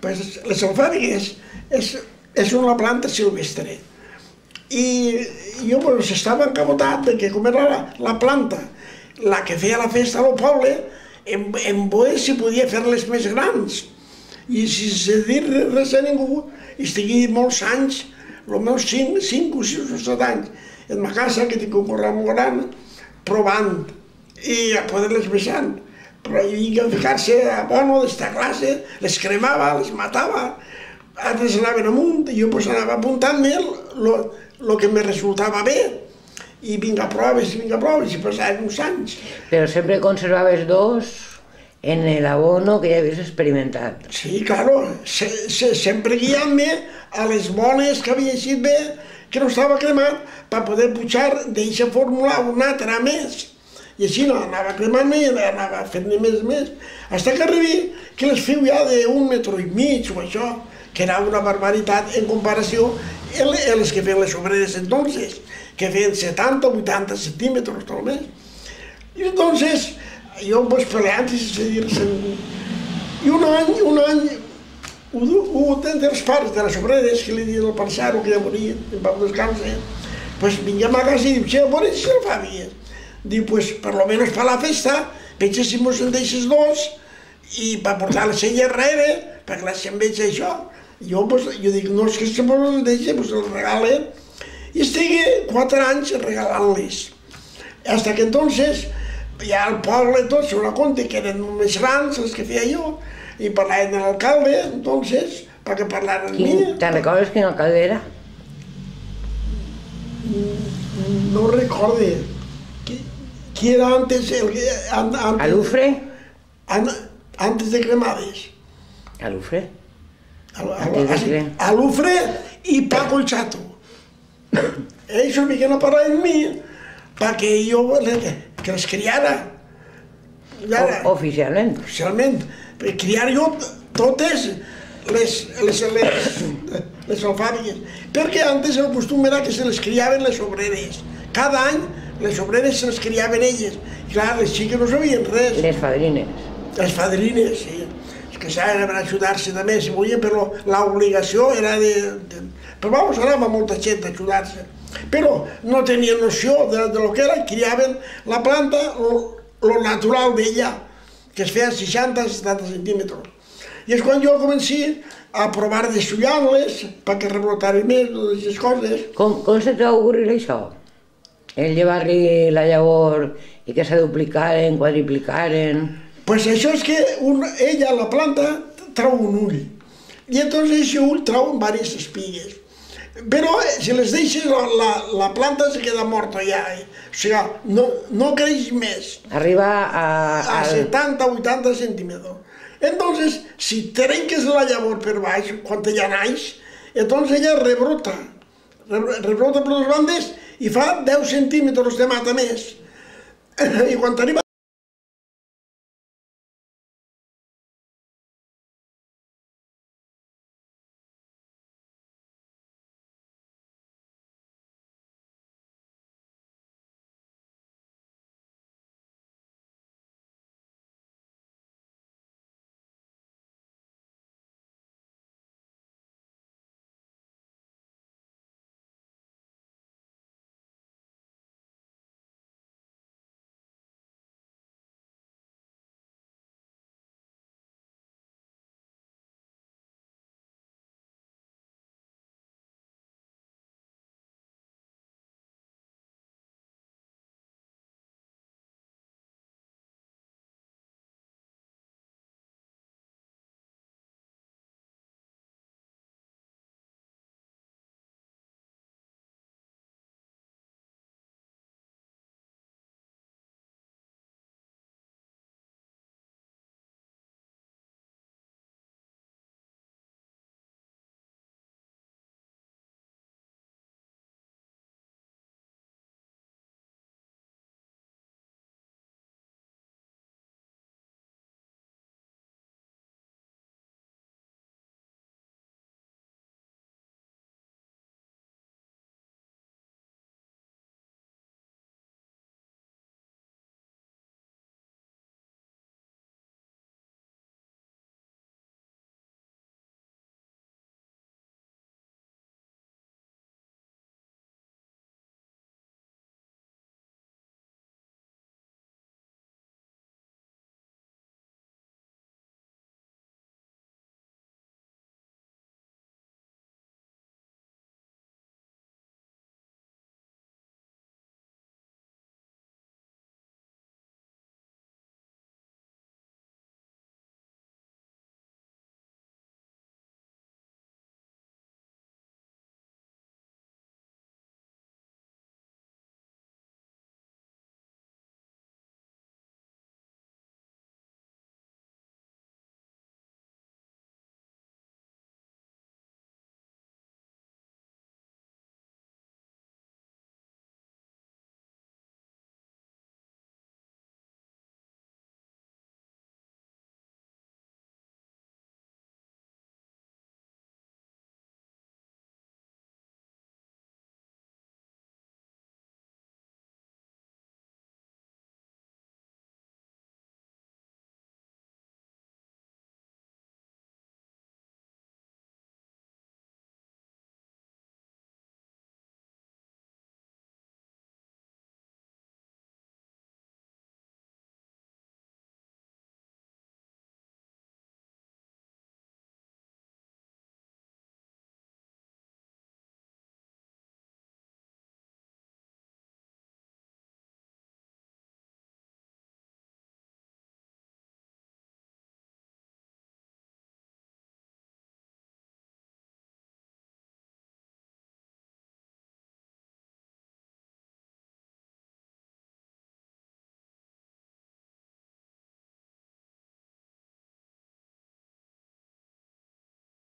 Les alfàbigues és una planta silvestre. I jo estava encabotat que com era la planta la que feia la festa al poble, em veure si podia fer-les més grans. I sense dir res a ningú, estigui molts anys, els meus 5 o 6 o 7 anys, en ma casa, que tinc un corral molt gran, provant i a poder-les baixant. Però hi havia que ficar-se a bono d'esta classe, les cremava, les matava, altres anaven amunt, i jo anava apuntant-me el que me resultava bé. I vinga proves, i passaven uns anys. Però sempre conservaves dos en l'abono que ja havies experimentat. Sí, claro, sempre guiant-me a les bones que havia eixit bé, que no estava cremat, per poder pujar d'eixa fórmula una altra més. I així anava cremant-me i anava fent-ne més, fins que arribi que les feu ja d'1,5 metres o això, que era una barbaritat en comparació a les que feien les obreres entonces, que feien 70 o 80 centímetres només. I entonces, jo peleant sense dir-se ningú. I un any, dels pares de les obreres, que li diuen el Parsaro, que ja moria, en pau descanse, vinguem a casa i diu, a veure si el fa bé. Diu, per lo menos per la festa, penjéssim-nos en d'eixes dos i per portar la sella darrere, perquè la gent veig això. Jo dic, no, és que se posen d'eixa, el regalen. I estigui 4 anys regalant-les. Fins que entonces, ja el poble tot se dona compte que eren més grans els que feia jo, i parlaven de l'alcalde, entonces, perquè parlaren amb mi. Te'n recordes quin alcalde era? No recorde. Qui era antes? Alufre? Antes de Cremades. Alufre? Alufre i Paco el Chato. Ells vingueren a parlar amb mi perquè jo que les criara. Oficialment? Oficialment. Criar jo totes les alfàbigues. Perquè antes el costum era que se les criaven les obreres. Cada any les obreres se les criaven elles. I clar, les xiques no sabien res. Les fadrines. Les fadrines, sí. És que s'han d'ajudar-se també, si volien, però l'obligació era de... Però vamos, anava molta gent a ajudar-se. Però no tenien noció de lo que era, criaven la planta, lo natural d'ella, que es feia 60-70 centímetres. I és quan jo comenci a provar d'estudiar-les perquè rebrotaren més aquestes coses. Com se t'ha ocurrit això? El llevar-li la llavor i que se duplicaren, quadriplicaren... Pues això és que ella, la planta, trau un ull. I entonces aquest ull trau diverses espigues. Però si les deixes, la planta se queda morta ja. O sigui, no creix més. Arriba a 70 o 80 centímetres. Entonces, si trenques la llavor per baix, quan ella naix, entonces ella rebrota. Rebrota per les bandes i fa 10 centímetres de mata més. I quan arriba